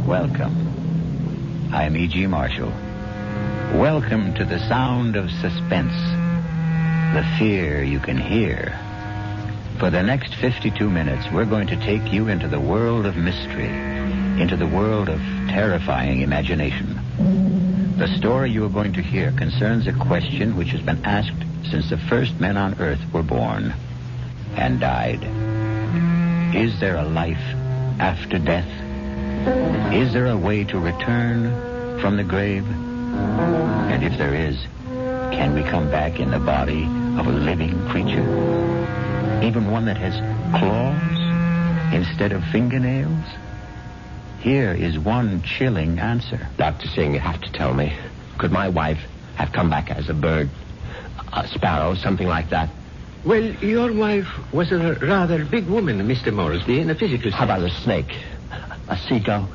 Welcome. I'm E.G. Marshall. Welcome to the sound of suspense. The fear you can hear. For the next 52 minutes, we're going to take you into the world of mystery, into the world of terrifying imagination. The story you are going to hear concerns a question which has been asked since the first men on Earth were born and died. Is there a life after death? Is there a way to return from the grave? And if there is, can we come back in the body of a living creature? Even one that has claws instead of fingernails? Here is one chilling answer. Dr. Singh, you have to tell me. Could my wife have come back as a bird, a sparrow, something like that? Well, your wife was a rather big woman, Mr. Moresby, in a physical sense. How about a snake? A seagull?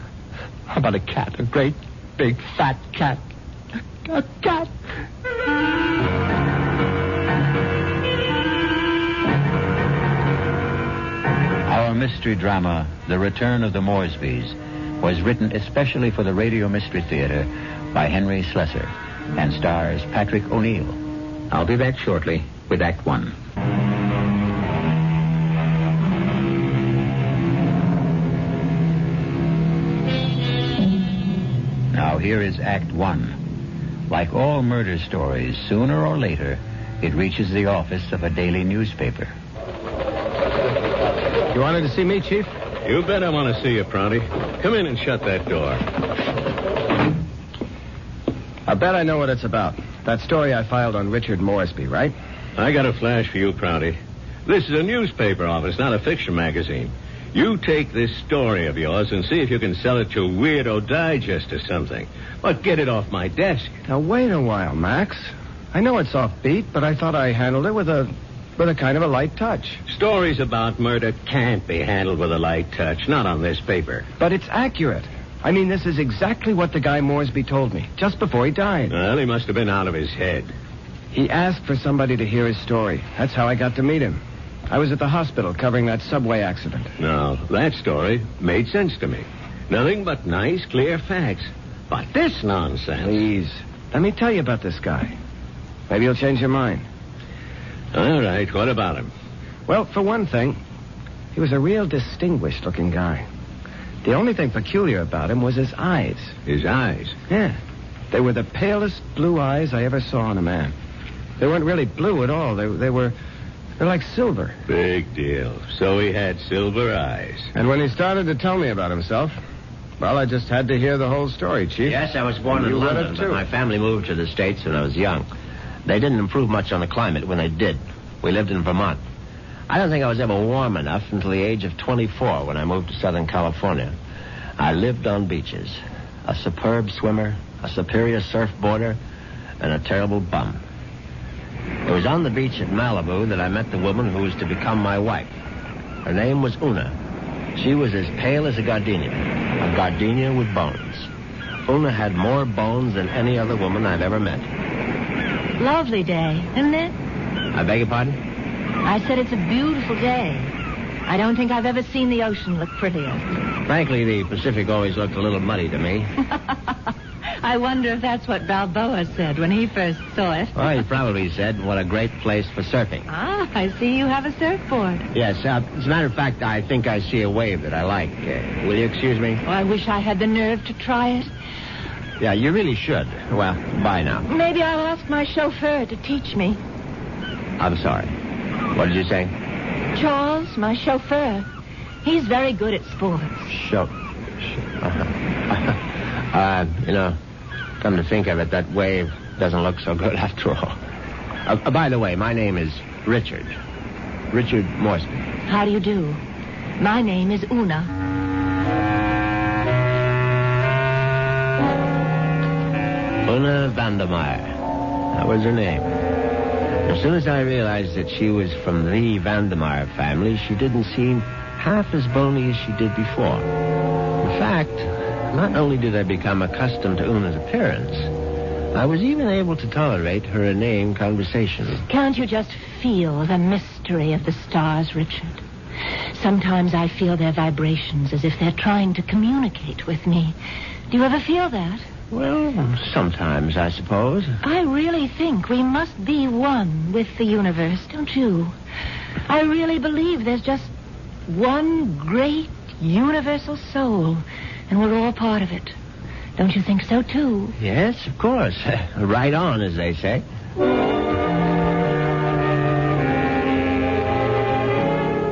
How about a cat? A great, big, fat cat? A cat? Our mystery drama, The Return of the Moresbys, was written especially for the Radio Mystery Theater by Henry Slessor and stars Patrick O'Neill. I'll be back shortly with Act One. Now here is Act One. Like all murder stories, sooner or later, it reaches the office of a daily newspaper. You wanted to see me, Chief? You bet I want to see you, Prouty. Come in and shut that door. I bet I know what it's about. That story I filed on Richard Moresby, right? I got a flash for you, Prouty. This is a newspaper office, not a fiction magazine. You take this story of yours and see if you can sell it to Weirdo Digest or something. But get it off my desk. Now, wait a while, Max. I know it's offbeat, but I thought I handled it with a kind of a light touch. Stories about murder can't be handled with a light touch, not on this paper. But it's accurate. I mean, this is exactly what the guy Moresby told me, just before he died. Well, he must have been out of his head. He asked for somebody to hear his story. That's how I got to meet him. I was at the hospital covering that subway accident. Now, that story made sense to me. Nothing but nice, clear facts. But this nonsense... Please, let me tell you about this guy. Maybe you'll change your mind. All right, what about him? Well, for one thing, he was a real distinguished-looking guy. The only thing peculiar about him was his eyes. His eyes? Yeah. They were the palest blue eyes I ever saw in a man. They weren't really blue at all. They're like silver. Big deal. So he had silver eyes. And when he started to tell me about himself, well, I just had to hear the whole story, Chief. Yes, I was born in London, but my family moved to the States when I was young. They didn't improve much on the climate when they did. We lived in Vermont. I don't think I was ever warm enough until the age of 24 when I moved to Southern California. I lived on beaches. A superb swimmer, a superior surfboarder, and a terrible bum. It was on the beach at Malibu that I met the woman who was to become my wife. Her name was Una. She was as pale as a gardenia with bones. Una had more bones than any other woman I've ever met. Lovely day, isn't it? I beg your pardon? I said it's a beautiful day. I don't think I've ever seen the ocean look prettier. Frankly, the Pacific always looked a little muddy to me. I wonder if that's what Balboa said when he first saw it. Well, he probably said, what a great place for surfing. Ah, I see you have a surfboard. Yes, as a matter of fact, I think I see a wave that I like. Will you excuse me? Oh, I wish I had the nerve to try it. Yeah, you really should. Well, bye now. Maybe I'll ask my chauffeur to teach me. I'm sorry. What did you say? Charles, my chauffeur. He's very good at sports. Come to think of it, that wave doesn't look so good after all. By the way, my name is Richard. Richard Moresby. How do you do? My name is Una. Una Vandermeyer. That was her name. As soon as I realized that she was from the Vandermeyer family, she didn't seem half as bony as she did before. In fact, not only did I become accustomed to Una's appearance, I was even able to tolerate her inane conversation. Can't you just feel the mystery of the stars, Richard? Sometimes I feel their vibrations as if they're trying to communicate with me. Do you ever feel that? Well, sometimes, I suppose. I really think we must be one with the universe, don't you? I really believe there's just one great universal soul, and we're all part of it. Don't you think so, too? Yes, of course. Right on, as they say.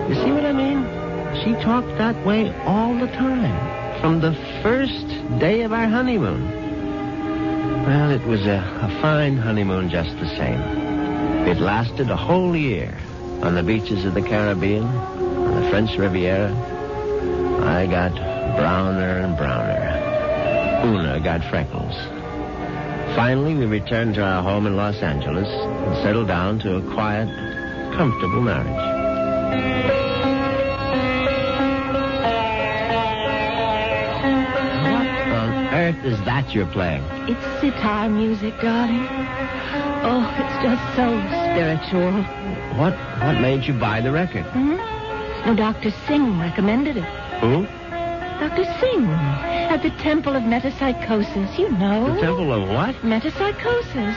You see what I mean? She talked that way all the time, from the first day of our honeymoon. Well, it was a fine honeymoon just the same. It lasted a whole year on the beaches of the Caribbean, on the French Riviera. I got browner and browner. Una got freckles. Finally, we returned to our home in Los Angeles and settled down to a quiet, comfortable marriage. Earth is that you're playing? It's sitar music, darling. Oh, it's just so spiritual. What made you buy the record? No, Dr. Singh recommended it. Who? Dr. Singh, at the Temple of Metapsychosis, you know. The Temple of what? Metapsychosis.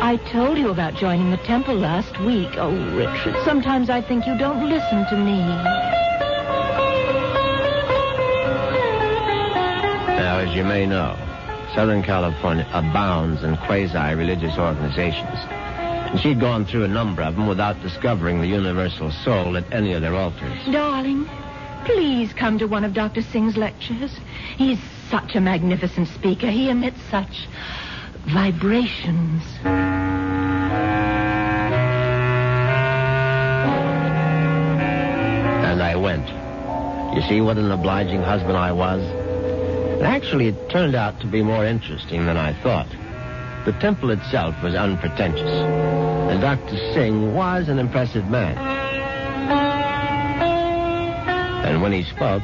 I told you about joining the temple last week. Oh, Richard, sometimes I think you don't listen to me. Now, as you may know, Southern California abounds in quasi-religious organizations. And she'd gone through a number of them without discovering the universal soul at any of their altars. Darling, please come to one of Dr. Singh's lectures. He's such a magnificent speaker. He emits such vibrations. And I went. You see what an obliging husband I was? Actually, it turned out to be more interesting than I thought. The temple itself was unpretentious, and Dr. Singh was an impressive man. And when he spoke,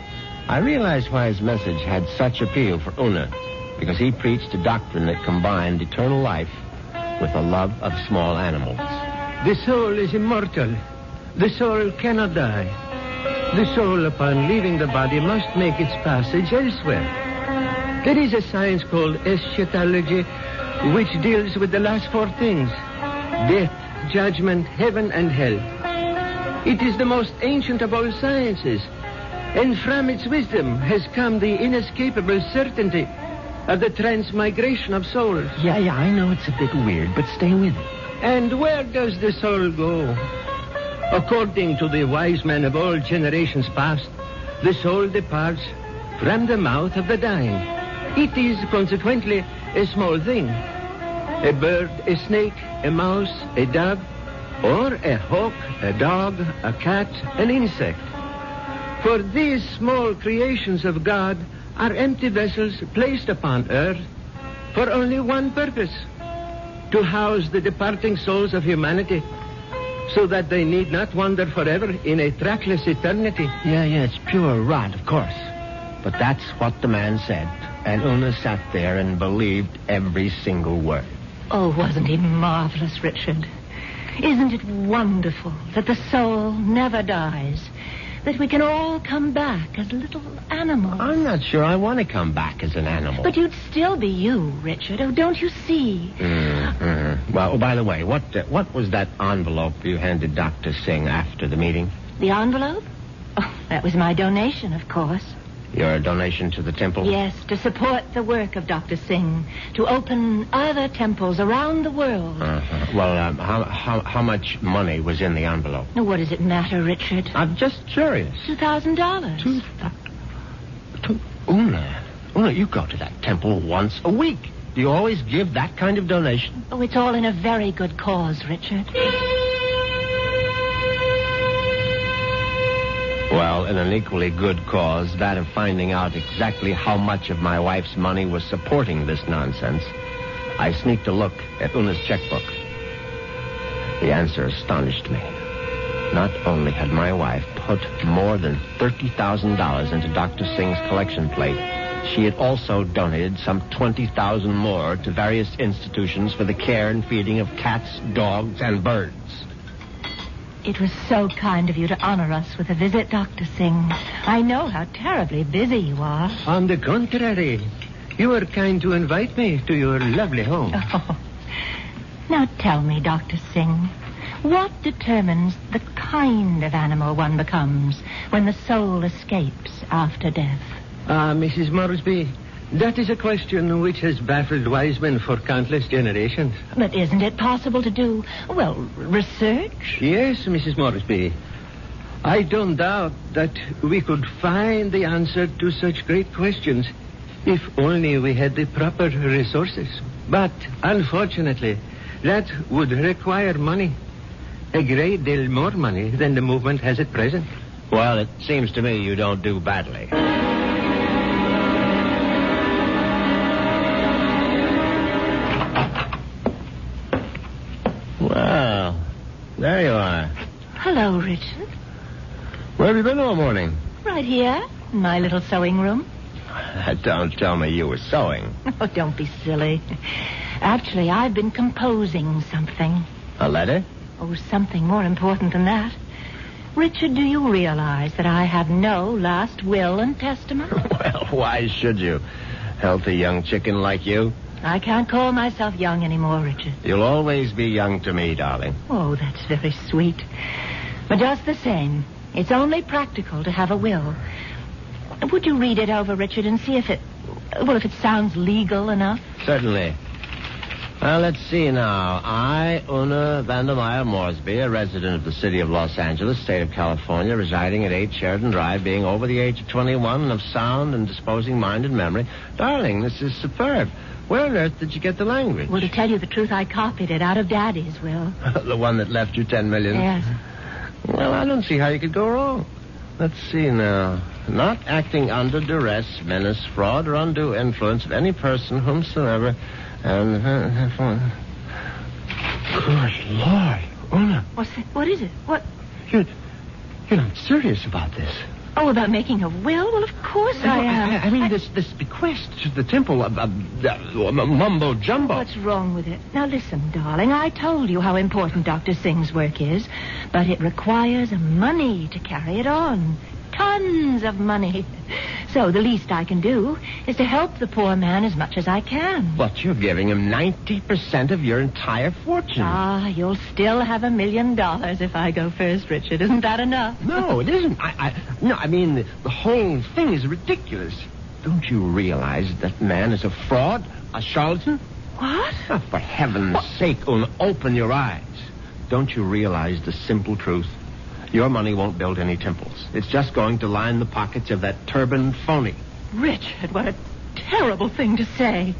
I realized why his message had such appeal for Una, because he preached a doctrine that combined eternal life with a love of small animals. The soul is immortal. The soul cannot die. The soul, upon leaving the body, must make its passage elsewhere. There is a science called eschatology, which deals with the last four things: death, judgment, heaven, and hell. It is the most ancient of all sciences, and from its wisdom has come the inescapable certainty of the transmigration of souls. Yeah, I know it's a bit weird, but stay with it. And where does the soul go? According to the wise men of all generations past, the soul departs from the mouth of the dying. It is consequently a small thing. A bird, a snake, a mouse, a dove, or a hawk, a dog, a cat, an insect. For these small creations of God are empty vessels placed upon earth for only one purpose: to house the departing souls of humanity, so that they need not wander forever in a trackless eternity. Yeah, it's pure rot, of course. But that's what the man said, and Una sat there and believed every single word. Oh, wasn't he marvelous, Richard? Isn't it wonderful that the soul never dies? That we can all come back as little animals? I'm not sure I want to come back as an animal. But you'd still be you, Richard. Oh, don't you see? Well, by the way, what was that envelope you handed Dr. Singh after the meeting? The envelope? Oh, that was my donation, of course. Your donation to the temple? Yes, to support the work of Dr. Singh, to open other temples around the world. Well, how much money was in the envelope? Now, what does it matter, Richard? I'm just curious. $2,000. Una, you go to that temple once a week. Do you always give that kind of donation? Oh, it's all in a very good cause, Richard. Well, in an equally good cause, that of finding out exactly how much of my wife's money was supporting this nonsense, I sneaked a look at Una's checkbook. The answer astonished me. Not only had my wife put more than $30,000 into Dr. Singh's collection plate, she had also donated some $20,000 more to various institutions for the care and feeding of cats, dogs, and birds. It was so kind of you to honor us with a visit, Dr. Singh. I know how terribly busy you are. On the contrary, you were kind to invite me to your lovely home. Oh. Now tell me, Dr. Singh, what determines the kind of animal one becomes when the soul escapes after death? Mrs. Moresby, that is a question which has baffled wise men for countless generations. But isn't it possible to do, well, research? Yes, Mrs. Moresby. I don't doubt that we could find the answer to such great questions if only we had the proper resources. But, unfortunately, that would require money. A great deal more money than the movement has at present. Well, it seems to me you don't do badly. Well, there you are. Hello, Richard. Where have you been all morning? Right here, in my little sewing room. Don't tell me you were sewing. Oh, don't be silly. Actually, I've been composing something. A letter? Oh, something more important than that. Richard, do you realize that I have no last will and testament? Well, why should you? Healthy young chicken like you. I can't call myself young anymore, Richard. You'll always be young to me, darling. Oh, that's very sweet. But just the same, it's only practical to have a will. Would you read it over, Richard, and see if it sounds legal enough? Certainly. Well, let's see now. I, Una Vandermeyer Moresby, a resident of the city of Los Angeles, state of California, residing at 8 Sheridan Drive, being over the age of 21 and of sound and disposing mind and memory. Darling, this is superb. Where on earth did you get the language? Well, to tell you the truth, I copied it out of Daddy's will. The one that left you $10 million? Yes. Well, I don't see how you could go wrong. Let's see now. Not acting under duress, menace, fraud, or undue influence of any person whomsoever... And good Lord, Una. What's that? What is it? What? You're not serious about this. Oh, about making a will? Well, of course I am. I mean, this bequest to the temple, mumbo jumbo. What's wrong with it? Now, listen, darling. I told you how important Dr. Singh's work is, but it requires money to carry it on. Tons of money. So the least I can do is to help the poor man as much as I can. But you're giving him 90% of your entire fortune. You'll still have $1 million if I go first, Richard. Isn't that enough? No, it isn't. I mean, the whole thing is ridiculous. Don't you realize that man is a fraud, a charlatan? What? Oh, for heaven's sake, Una, open your eyes. Don't you realize the simple truth? Your money won't build any temples. It's just going to line the pockets of that turbaned phony. Richard, what a terrible thing to say.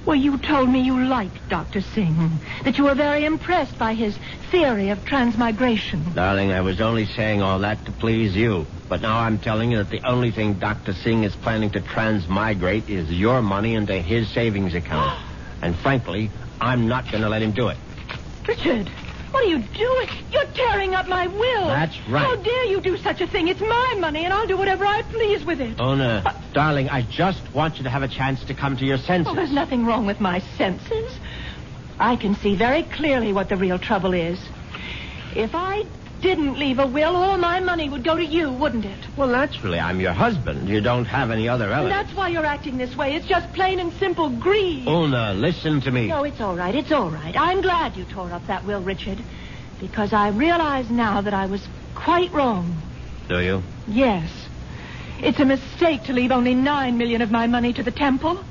Well, you told me you liked Dr. Singh, that you were very impressed by his theory of transmigration. Darling, I was only saying all that to please you. But now I'm telling you that the only thing Dr. Singh is planning to transmigrate is your money into his savings account. And frankly, I'm not going to let him do it. Richard, what are you doing? You're tearing up my will. That's right. How dare you do such a thing? It's my money, and I'll do whatever I please with it. Una, darling, I just want you to have a chance to come to your senses. Oh, there's nothing wrong with my senses. I can see very clearly what the real trouble is. If I didn't leave a will, all my money would go to you, wouldn't it? Well, naturally, I'm your husband. You don't have any other relatives. And that's why you're acting this way. It's just plain and simple greed. Una, listen to me. No, it's all right. It's all right. I'm glad you tore up that will, Richard, because I realize now that I was quite wrong. Do you? Yes. It's a mistake to leave only $9 million of my money to the temple.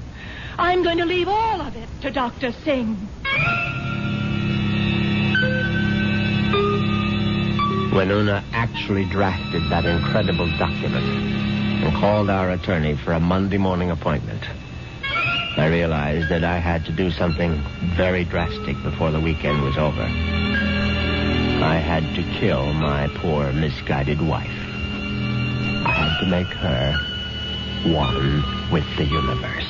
I'm going to leave all of it to Dr. Singh. When Una actually drafted that incredible document and called our attorney for a Monday morning appointment, I realized that I had to do something very drastic before the weekend was over. I had to kill my poor, misguided wife. I had to make her one with the universe.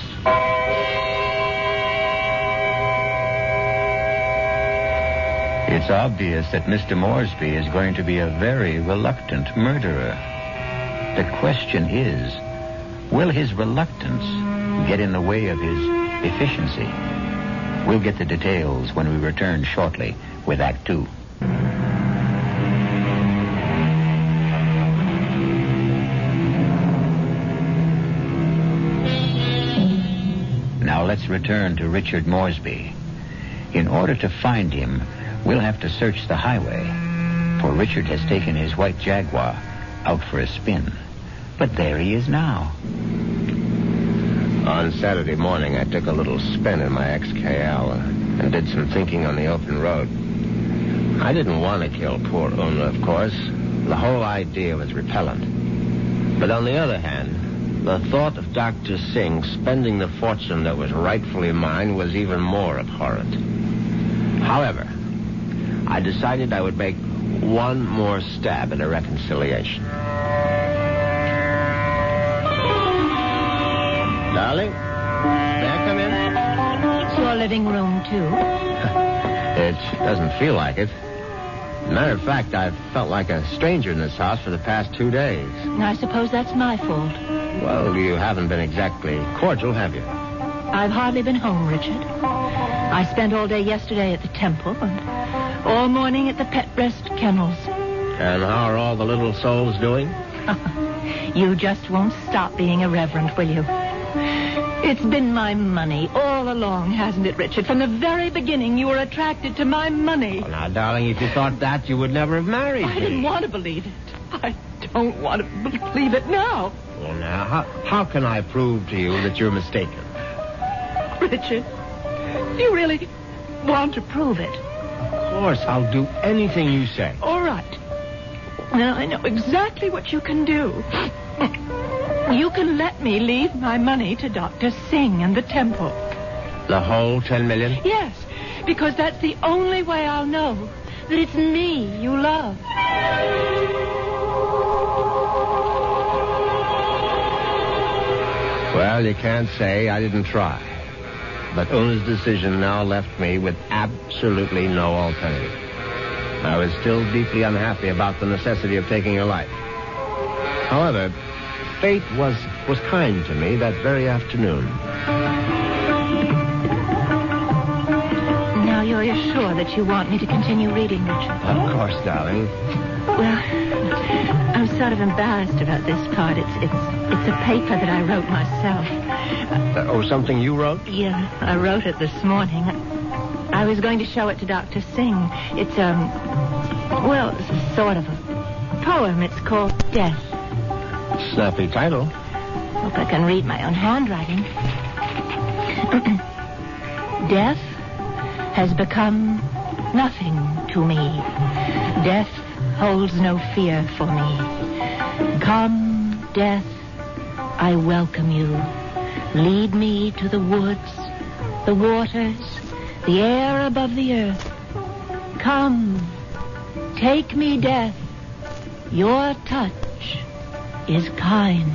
It's obvious that Mr. Moresby is going to be a very reluctant murderer. The question is, will his reluctance get in the way of his efficiency? We'll get the details when we return shortly with Act 2. let's return to Richard Moresby. In order to find him, we'll have to search the highway, for Richard has taken his white Jaguar out for a spin. But there he is now. On Saturday morning, I took a little spin in my XKL and did some thinking on the open road. I didn't want to kill poor Una, of course. The whole idea was repellent. But on the other hand, the thought of Dr. Singh spending the fortune that was rightfully mine was even more abhorrent. However, I decided I would make one more stab at a reconciliation. Darling, may I come in? It's your living room, too. It doesn't feel like it. Matter of fact, I've felt like a stranger in this house for the past 2 days. I suppose that's my fault. Well, you haven't been exactly cordial, have you? I've hardly been home, Richard. I spent all day yesterday at the temple and all morning at the Pet Rest Kennels. And how are all the little souls doing? You just won't stop being irreverent, will you? It's been my money all along, hasn't it, Richard? From the very beginning, you were attracted to my money. Well, now, darling, if you thought that, you would never have married me. I didn't want to believe it. I don't want to believe it now. Well, now, how can I prove to you that you're mistaken? Richard, you really want to prove it? Of course, I'll do anything you say. All right. Now, I know exactly what you can do. You can let me leave my money to Dr. Singh and the temple. The whole $10 million? Yes, because that's the only way I'll know that it's me you love. Well, you can't say I didn't try. But Una's decision now left me with absolutely no alternative. I was still deeply unhappy about the necessity of taking her life. However, fate was kind to me that very afternoon. Now you're sure that you want me to continue reading, Richard? Of course, darling. Well, I'm sort of embarrassed about this part. It's a paper that I wrote myself. Something you wrote? Yeah, I wrote it this morning. I was going to show it to Dr. Singh. It's, it's sort of a poem. It's called Death. Snappy title. Hope I can read my own handwriting. Death has become nothing to me. Death holds no fear for me. Come, death, I welcome you. Lead me to the woods, the waters, the air above the earth. Come, take me, death. Your touch is kind.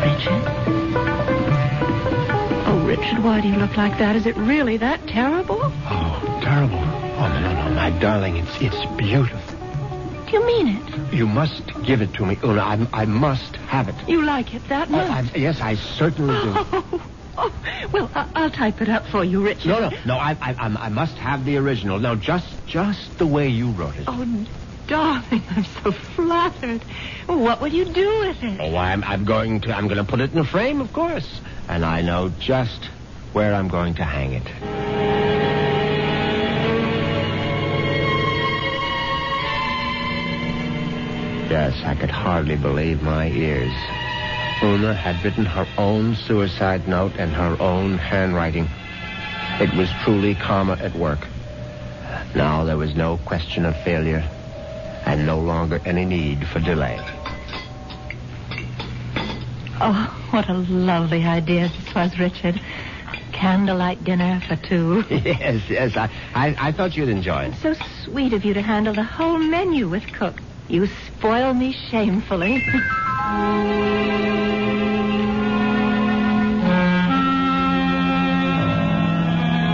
Richard? Oh, Richard, why do you look like that? Is it really that terrible? Oh, terrible. Oh, no, my darling, it's beautiful. Do you mean it? You must give it to me, Una. I must have it. You like it that much? Yes, I certainly do. Oh, well, I'll type it up for you, Richard. No, I must have the original. Now, just the way you wrote it. Oh, darling, I'm so flattered. What will you do with it? Oh, I'm going to put it in a frame, of course. And I know just where I'm going to hang it. Yes, I could hardly believe my ears. Una had written her own suicide note in her own handwriting. It was truly karma at work. Now there was no question of failure, and no longer any need for delay. Oh, what a lovely idea this was, Richard. Candlelight dinner for two. Yes, I thought you'd enjoy it. So sweet of you to handle the whole menu with cook. You spoil me shamefully.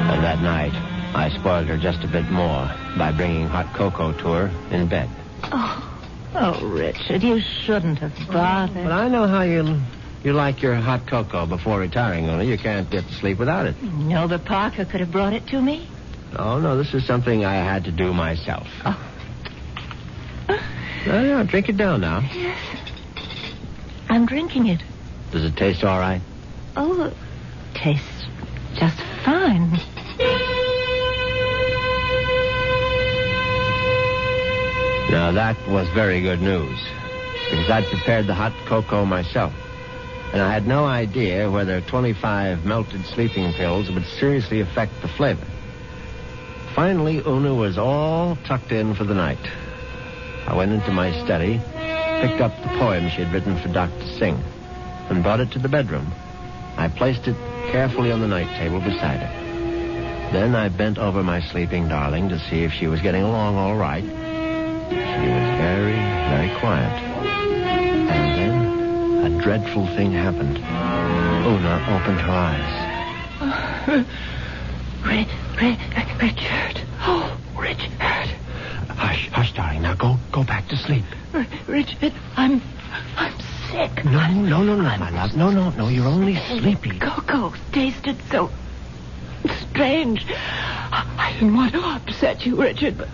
And that night, I spoiled her just a bit more by bringing hot cocoa to her in bed. Oh, Richard, you shouldn't have bothered. But I know how you like your hot cocoa before retiring, Una. You can't get to sleep without it. No, but Parker could have brought it to me. Oh, no, this is something I had to do myself. Oh. Yeah, drink it down now. Yes. I'm drinking it. Does it taste all right? Oh, it tastes just fine. Now, that was very good news, because I'd prepared the hot cocoa myself, and I had no idea whether 25 melted sleeping pills would seriously affect the flavor. Finally, Una was all tucked in for the night. I went into my study, picked up the poem she had written for Dr. Singh, and brought it to the bedroom. I placed it carefully on the night table beside her. Then I bent over my sleeping darling to see if she was getting along all right. She was very, very quiet. And then a dreadful thing happened. Una opened her eyes. Richard. Oh, Richard. Hush, darling. Now go back to sleep. Richard, I'm sick. No, my love. No, you're only sleepy. Cocoa tasted so strange. I didn't want to upset you, Richard, but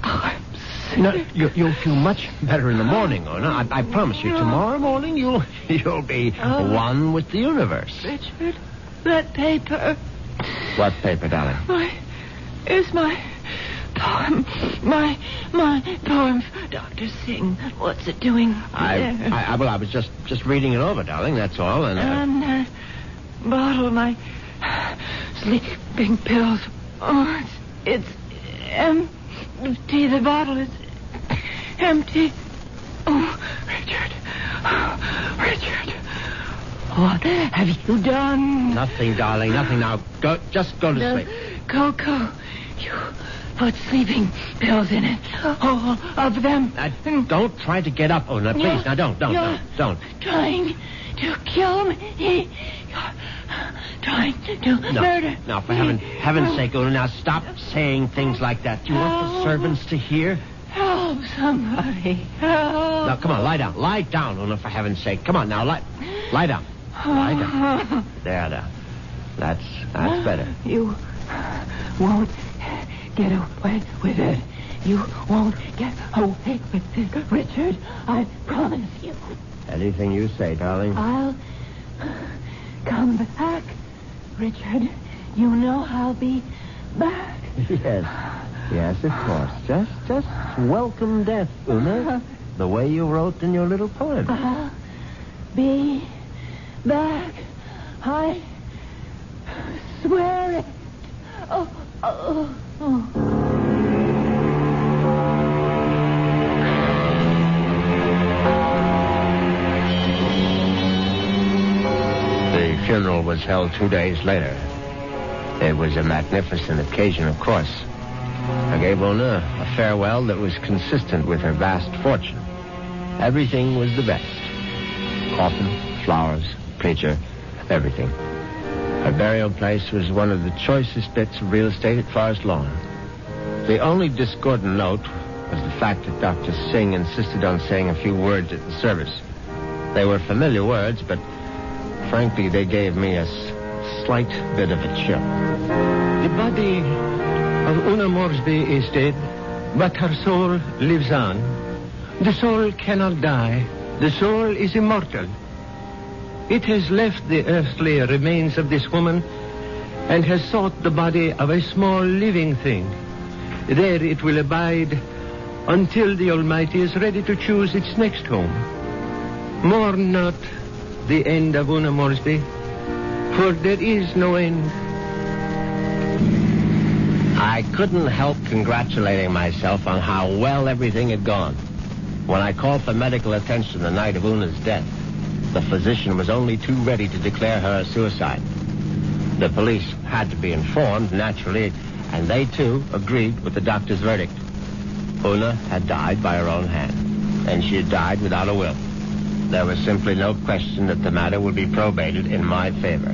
I'm sick. No, you'll feel much better in the morning, Una. I promise you. Tomorrow morning, you'll be one with the universe. Richard, that paper. What paper, darling? It's my poem. My poem for Dr. Singh. What's it doing there? I was just reading it over, darling, that's all. And bottle, my sleeping pills. Oh, it's empty. The bottle is empty. Oh, Richard. What have you done? Nothing, darling, nothing. Now, just go to sleep. Cocoa. You put sleeping pills in it. All of them. Don't try to get up, Una, please. Now, don't. Trying to kill me. You're trying to murder. No, for heaven's sake, Una, now stop saying things like that. Do you want the servants to hear? Help somebody. Help. Now, come on, lie down. Lie down, Una, for heaven's sake. Come on, now, lie down. Lie down. There. That's better. You won't get away with it. You won't get away with it, Richard. I promise you. Anything you say, darling. I'll come back, Richard. You know I'll be back. Yes, of course. Just welcome death, Una. The way you wrote in your little poem. I'll be back. I swear it. Oh. The funeral was held 2 days later. It was a magnificent occasion, of course. I gave Una a farewell that was consistent with her vast fortune. Everything was the best. Coffin, flowers, preacher, everything. Her burial place was one of the choicest bits of real estate at Forest Lawn. The only discordant note was the fact that Dr. Singh insisted on saying a few words at the service. They were familiar words, but frankly, they gave me a slight bit of a chill. The body of Una Moresby is dead, but her soul lives on. The soul cannot die. The soul is immortal. It has left the earthly remains of this woman and has sought the body of a small living thing. There it will abide until the Almighty is ready to choose its next home. Mourn not the end of Una Moresby, for there is no end. I couldn't help congratulating myself on how well everything had gone. When I called for medical attention the night of Una's death, the physician was only too ready to declare her a suicide. The police had to be informed, naturally, and they, too, agreed with the doctor's verdict. Una had died by her own hand, and she had died without a will. There was simply no question that the matter would be probated in my favor.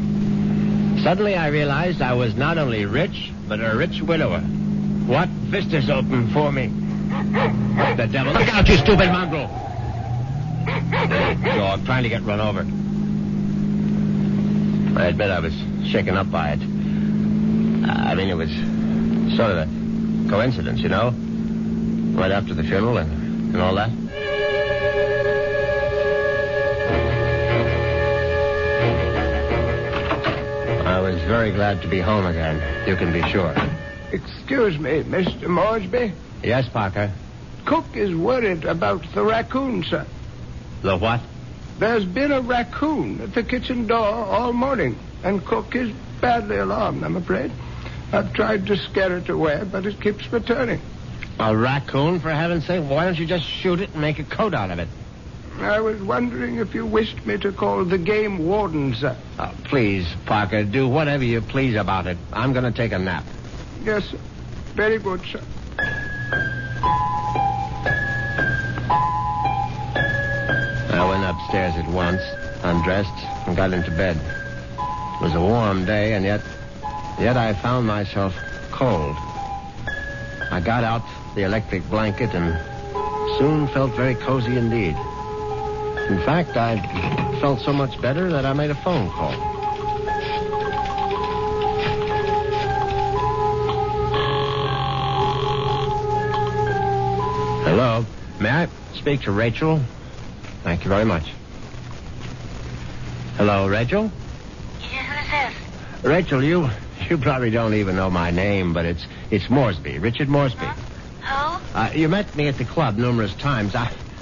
Suddenly I realized I was not only rich, but a rich widower. What vistas opened for me? The devil. Look out, you stupid mongrel! Dog trying to get run over. I admit I was shaken up by it. It was sort of a coincidence, you know? Right after the funeral and all that. was very glad to be home again. You can be sure. Excuse me, Mr. Moresby. Yes, Parker? Cook is worried about the raccoon, sir. The what? There's been a raccoon at the kitchen door all morning, and Cook is badly alarmed, I'm afraid. I've tried to scare it away, but it keeps returning. A raccoon, for heaven's sake? Why don't you just shoot it and make a coat out of it? I was wondering if you wished me to call the game warden, sir. Oh, please, Parker, do whatever you please about it. I'm going to take a nap. Yes, sir. Very good, sir. I went upstairs at once, undressed, and got into bed. It was a warm day, and yet I found myself cold. I got out the electric blanket and soon felt very cozy indeed. In fact, I felt so much better that I made a phone call. Hello. May I speak to Rachel? Thank you very much. Hello, Rachel? Yeah, who's this? Rachel, you probably don't even know my name, but it's Moresby, Richard Moresby. Who? You met me at the club numerous times.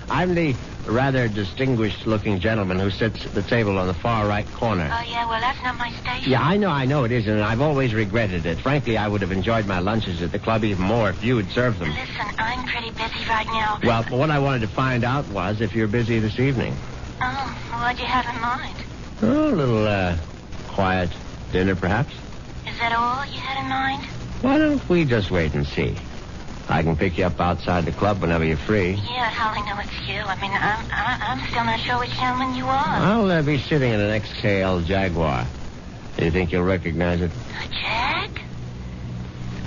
I'm the rather distinguished-looking gentleman who sits at the table on the far right corner. Oh, yeah, well, that's not my station. Yeah, I know it isn't, and I've always regretted it. Frankly, I would have enjoyed my lunches at the club even more if you had served them. Listen, I'm pretty busy right now. Well, what I wanted to find out was if you're busy this evening. Oh, what'd you have in mind? Oh, a little, quiet dinner, perhaps? Is that all you had in mind? Why don't we just wait and see? I can pick you up outside the club whenever you're free. Yeah, how I know it's you. I mean, I'm still not sure which gentleman you are. I'll be sitting in an XKL Jaguar. Do you think you'll recognize it? A Jag?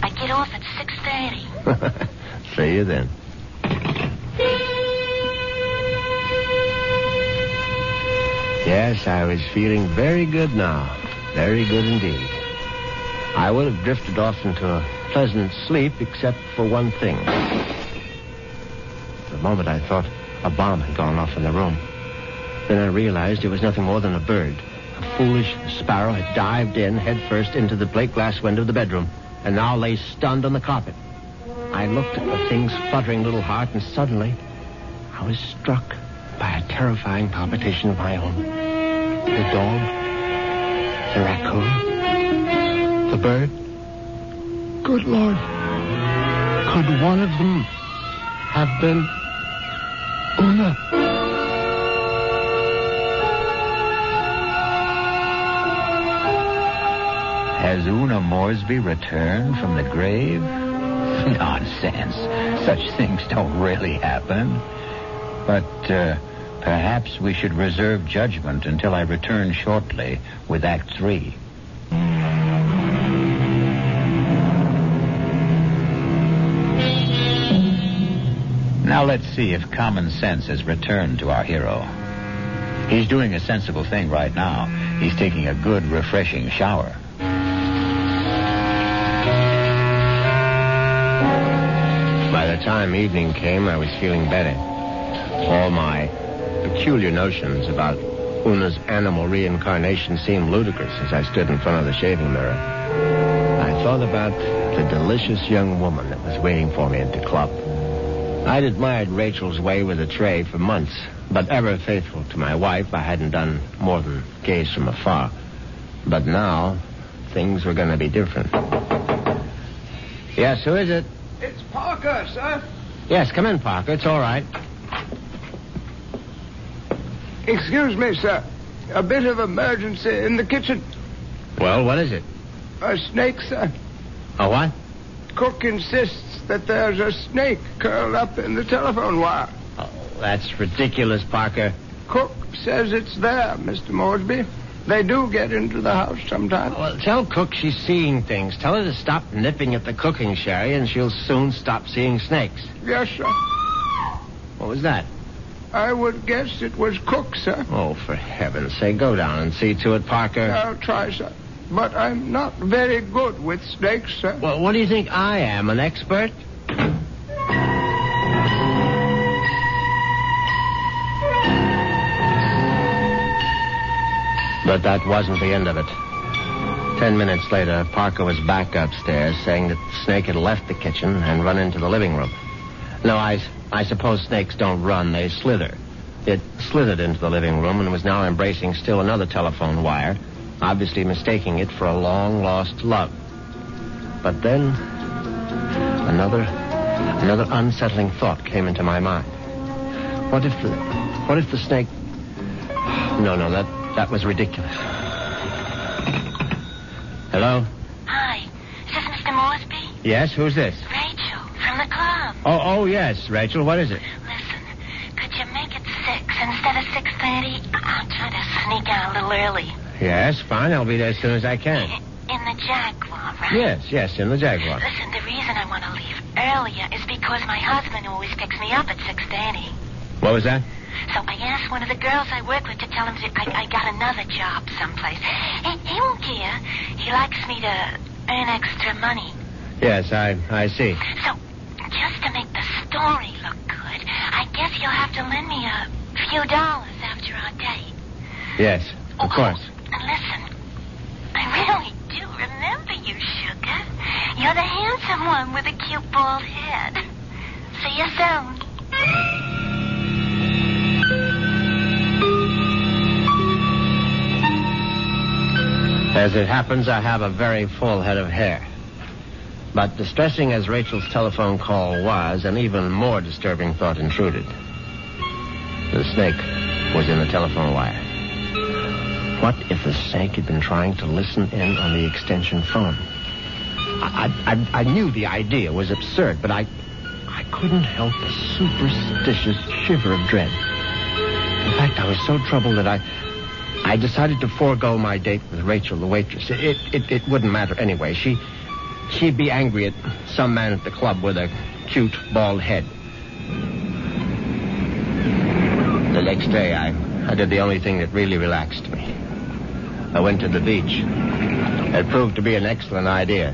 I get off at 6:30. See you then. Yes, I was feeling very good now. Very good indeed. I would have drifted off into a pleasant sleep except for one thing. For a moment I thought a bomb had gone off in the room. Then I realized it was nothing more than a bird. A foolish sparrow had dived in headfirst into the plate glass window of the bedroom and now lay stunned on the carpet. I looked at the thing's fluttering little heart, and suddenly I was struck by a terrifying palpitation of my own. The dog, the raccoon, the bird. Good Lord. Could one of them have been Una? Has Una Moresby returned from the grave? Nonsense. Such things don't really happen. But perhaps we should reserve judgment until I return shortly with Act 3. Now let's see if common sense has returned to our hero. He's doing a sensible thing right now. He's taking a good, refreshing shower. By the time evening came, I was feeling better. All my peculiar notions about Una's animal reincarnation seemed ludicrous as I stood in front of the shaving mirror. I thought about the delicious young woman that was waiting for me at the club. I'd admired Rachel's way with a tray for months, but ever faithful to my wife, I hadn't done more than gaze from afar. But now, things were going to be different. Yes, who is it? It's Parker, sir. Yes, come in, Parker. It's all right. Excuse me, sir. A bit of emergency in the kitchen. Well, what is it? A snake, sir. A what? Cook insists that there's a snake curled up in the telephone wire. Oh, that's ridiculous, Parker. Cook says it's there, Mr. Moresby. They do get into the house sometimes. Well, tell Cook she's seeing things. Tell her to stop nipping at the cooking sherry, and she'll soon stop seeing snakes. Yes, sir. What was that? I would guess it was Cook, sir. Oh, for heaven's sake, go down and see to it, Parker. I'll try, sir. But I'm not very good with snakes, sir. Well, what do you think I am, an expert? But that wasn't the end of it. 10 minutes later, Parker was back upstairs saying that the snake had left the kitchen and run into the living room. No, I suppose snakes don't run, they slither. It slithered into the living room and was now embracing still another telephone wire, obviously mistaking it for a long-lost love. But then, another unsettling thought came into my mind. What if the snake... No, that was ridiculous. Hello? Hi. Is this Mr. Moresby? Yes, who's this? Rachel, from the club. Oh, yes, Rachel, what is it? Listen, could you make it 6 instead of 6:30? I'm trying to sneak out a little early. Yes, fine, I'll be there as soon as I can. In the Jaguar, right? Yes, in the Jaguar. Listen, the reason I want to leave earlier is because my husband always picks me up at 6:30. What was that? So I asked one of the girls I work with to tell him I got another job someplace. He won't care. He likes me to earn extra money. Yes, I see. So, just to make the story look good, I guess you'll have to lend me a few dollars after our date. Yes, of course. And listen, I really do remember you, sugar. You're the handsome one with a cute bald head. See you soon. As it happens, I have a very full head of hair. But distressing as Rachel's telephone call was, an even more disturbing thought intruded. The snake was in the telephone wire. What if the snake had been trying to listen in on the extension phone? I knew the idea was absurd, but I couldn't help a superstitious shiver of dread. In fact, I was so troubled that I decided to forego my date with Rachel, the waitress. It wouldn't matter anyway. She'd be angry at some man at the club with a cute, bald head. The next day, I did the only thing that really relaxed me. I went to the beach. It proved to be an excellent idea.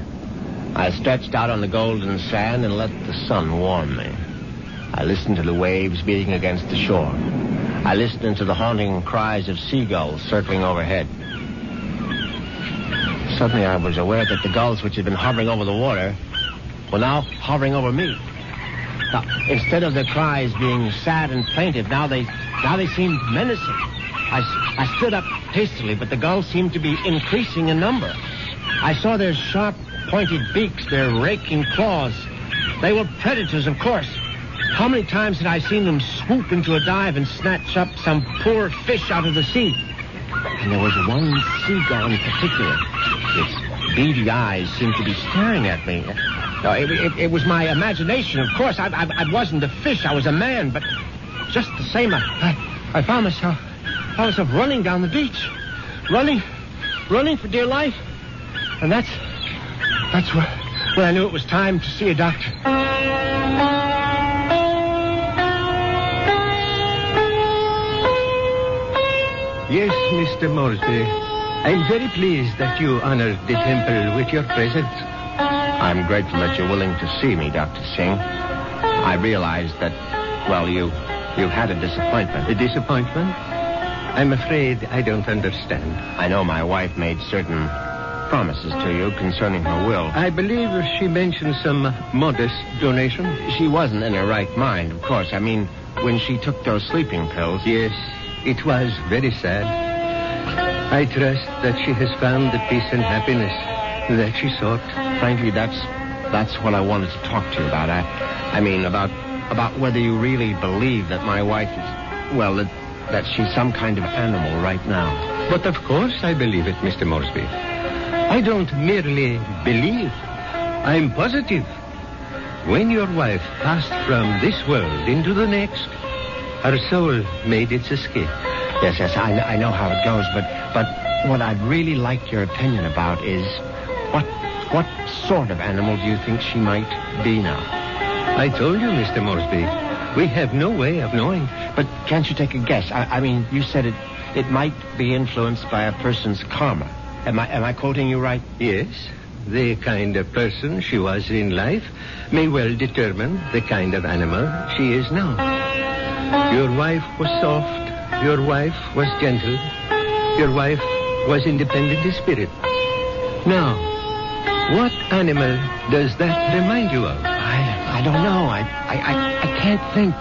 I stretched out on the golden sand and let the sun warm me. I listened to the waves beating against the shore. I listened to the haunting cries of seagulls circling overhead. Suddenly I was aware that the gulls which had been hovering over the water were now hovering over me. Now, instead of their cries being sad and plaintive, now they seemed menacing. I stood up hastily, but the gulls seemed to be increasing in number. I saw their sharp, pointed beaks, their raking claws. They were predators, of course. How many times had I seen them swoop into a dive and snatch up some poor fish out of the sea? And there was one seagull in particular. Its beady eyes seemed to be staring at me. No, it was my imagination, of course. I wasn't a fish. I was a man, but just the same, I found myself running down the beach. Running for dear life. And that's when I knew it was time to see a doctor. Yes, Mr. Moresby. I'm very pleased that you honored the temple with your presence. I'm grateful that you're willing to see me, Dr. Singh. I realize that, well, you had a disappointment. A disappointment? I'm afraid I don't understand. I know my wife made certain promises to you concerning her will. I believe she mentioned some modest donation. She wasn't in her right mind, of course. I mean, when she took those sleeping pills. Yes, it was very sad. I trust that she has found the peace and happiness that she sought. Frankly, that's what I wanted to talk to you about. I mean, about whether you really believe that my wife is, well, that she's some kind of animal right now. But of course I believe it, Mr. Moresby. I don't merely believe. I'm positive. When your wife passed from this world into the next, her soul made its escape. Yes, I know how it goes, but what I'd really like your opinion about is what sort of animal do you think she might be now? I told you, Mr. Moresby, we have no way of knowing. But can't you take a guess? I mean, you said it might be influenced by a person's karma. Am I quoting you right? Yes. The kind of person she was in life may well determine the kind of animal she is now. Your wife was soft. Your wife was gentle. Your wife was independent in spirit. Now, what animal does that remind you of? I don't know. I can't think.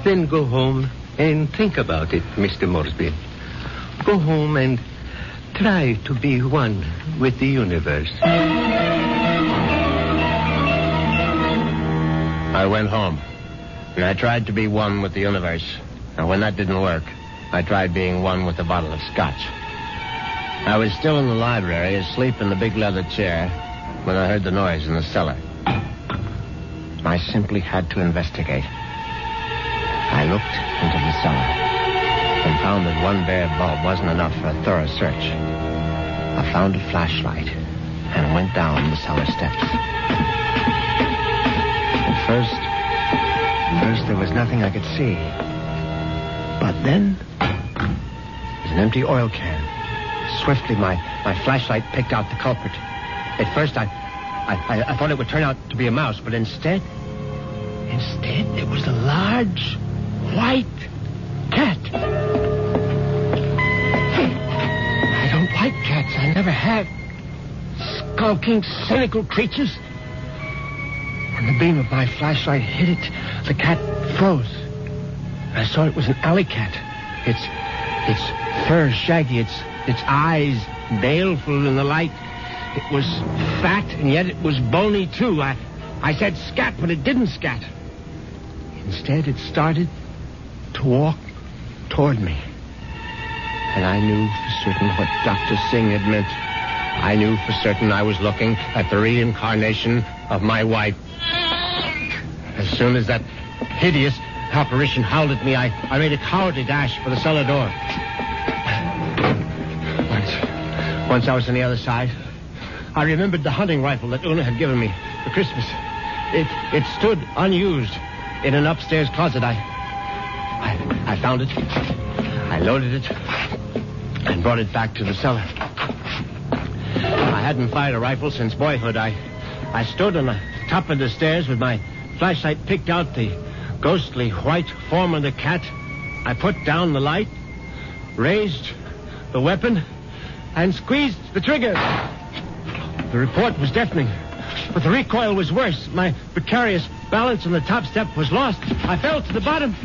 Then go home and think about it, Mr. Moresby. Go home and try to be one with the universe. I went home, and I tried to be one with the universe. And when that didn't work, I tried being one with a bottle of scotch. I was still in the library, asleep in the big leather chair, when I heard the noise in the cellar. I simply had to investigate. I looked into the cellar and found that one bare bulb wasn't enough for a thorough search. I found a flashlight and went down the cellar steps. At first there was nothing I could see. But then, there's an empty oil can. Swiftly, my flashlight picked out the culprit. At first, I thought it would turn out to be a mouse, but instead, it was a large, white cat. I don't like cats. I never have. Skulking, cynical creatures. When the beam of my flashlight hit it, the cat froze. I saw it was an alley cat. Its fur shaggy, its eyes baleful in the light. It was fat, and yet it was bony, too. I said scat, but it didn't scat. Instead, it started to walk toward me. And I knew for certain what Dr. Singh had meant. I knew for certain I was looking at the reincarnation of my wife. As soon as that hideous apparition howled at me, I made a cowardly dash for the cellar door. Once I was on the other side, I remembered the hunting rifle that Una had given me for Christmas. It stood unused in an upstairs closet. I found it. I loaded it and brought it back to the cellar. I hadn't fired a rifle since boyhood. I stood on the top of the stairs with my flashlight picked out the ghostly white form of the cat. I put down the light, raised the weapon, and squeezed the trigger. The report was deafening, but the recoil was worse. My precarious balance on the top step was lost. I fell to the bottom.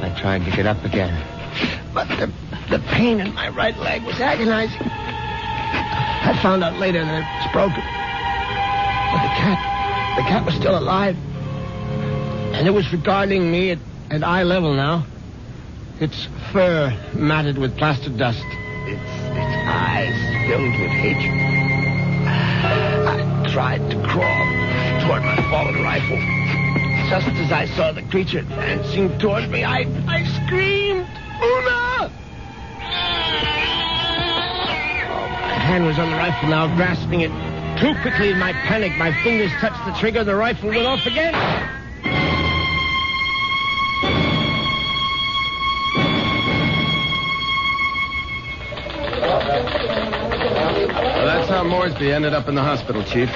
I tried to get up again, but the pain in my right leg was agonizing. I found out later that it was broken. But the cat was still alive. And it was regarding me at eye level now. Its fur matted with plaster dust. Its eyes filled with hatred. I tried to crawl toward my fallen rifle. Just as I saw the creature advancing toward me, I screamed, "Una!" My hand was on the rifle now, grasping it too quickly in my panic. My fingers touched the trigger, the rifle went off again. Well, that's how Moresby ended up in the hospital, Chief,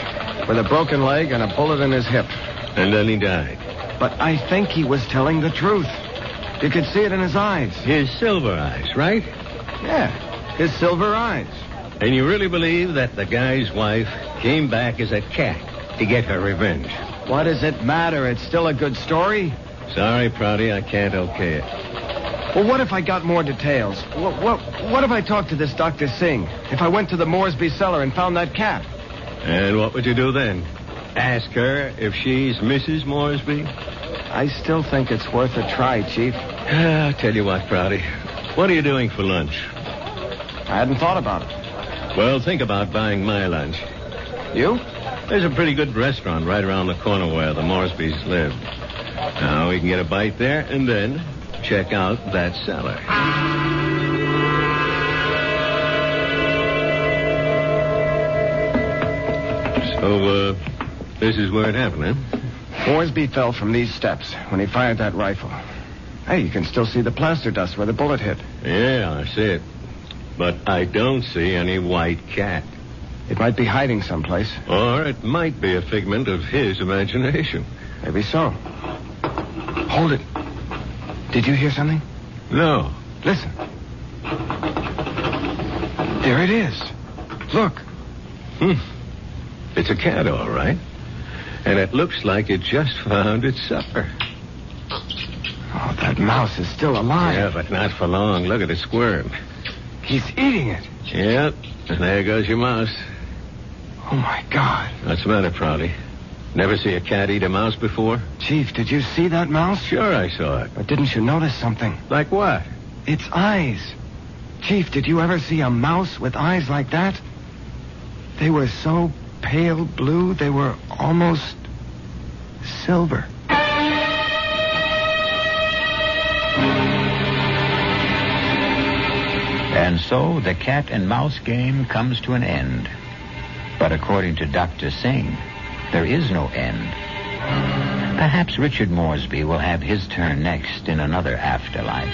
with a broken leg and a bullet in his hip. And then he died. But I think he was telling the truth. You could see it in his eyes. His silver eyes, right? Yeah, his silver eyes. And you really believe that the guy's wife came back as a cat to get her revenge? What does it matter? It's still a good story. Sorry, Prouty, I can't okay it. Well, what if I got more details? What if I talked to this Dr. Singh? If I went to the Moresby cellar and found that cat? And what would you do then? Ask her if she's Mrs. Moresby? I still think it's worth a try, Chief. I'll tell you what, Prouty. What are you doing for lunch? I hadn't thought about it. Well, think about buying my lunch. You? There's a pretty good restaurant right around the corner where the Moresbys live. Now, we can get a bite there and then check out that cellar. So, this is where it happened, huh? Moresby fell from these steps when he fired that rifle. Hey, you can still see the plaster dust where the bullet hit. Yeah, I see it. But I don't see any white cat. It might be hiding someplace. Or it might be a figment of his imagination. Maybe so. Hold it. Did you hear something? No. Listen. There it is. Look. It's a cat, all right. And it looks like it just found its supper. Oh, that mouse is still alive. Yeah, but not for long. Look at it squirm. He's eating it. Yep. And there goes your mouse. Oh, my God. What's the matter, Prouty? Never see a cat eat a mouse before? Chief, did you see that mouse? Sure I saw it. But didn't you notice something? Like what? Its eyes. Chief, did you ever see a mouse with eyes like that? They were so pale blue, they were almost silver. And so the cat and mouse game comes to an end. But according to Dr. Singh, there is no end. Perhaps Richard Moresby will have his turn next in another afterlife.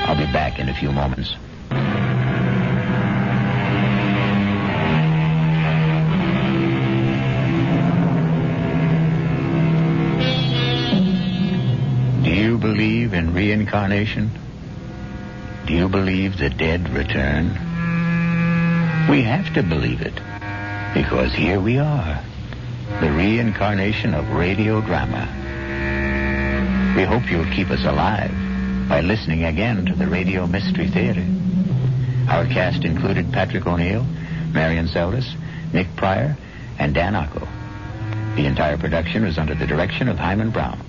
I'll be back in a few moments. Do you believe in reincarnation? Do you believe the dead return? We have to believe it, because here we are, the reincarnation of radio drama. We hope you'll keep us alive by listening again to the Radio Mystery Theater. Our cast included Patrick O'Neill, Marion Seldes, Nick Pryor, and Dan Ocko. The entire production was under the direction of Himan Brown.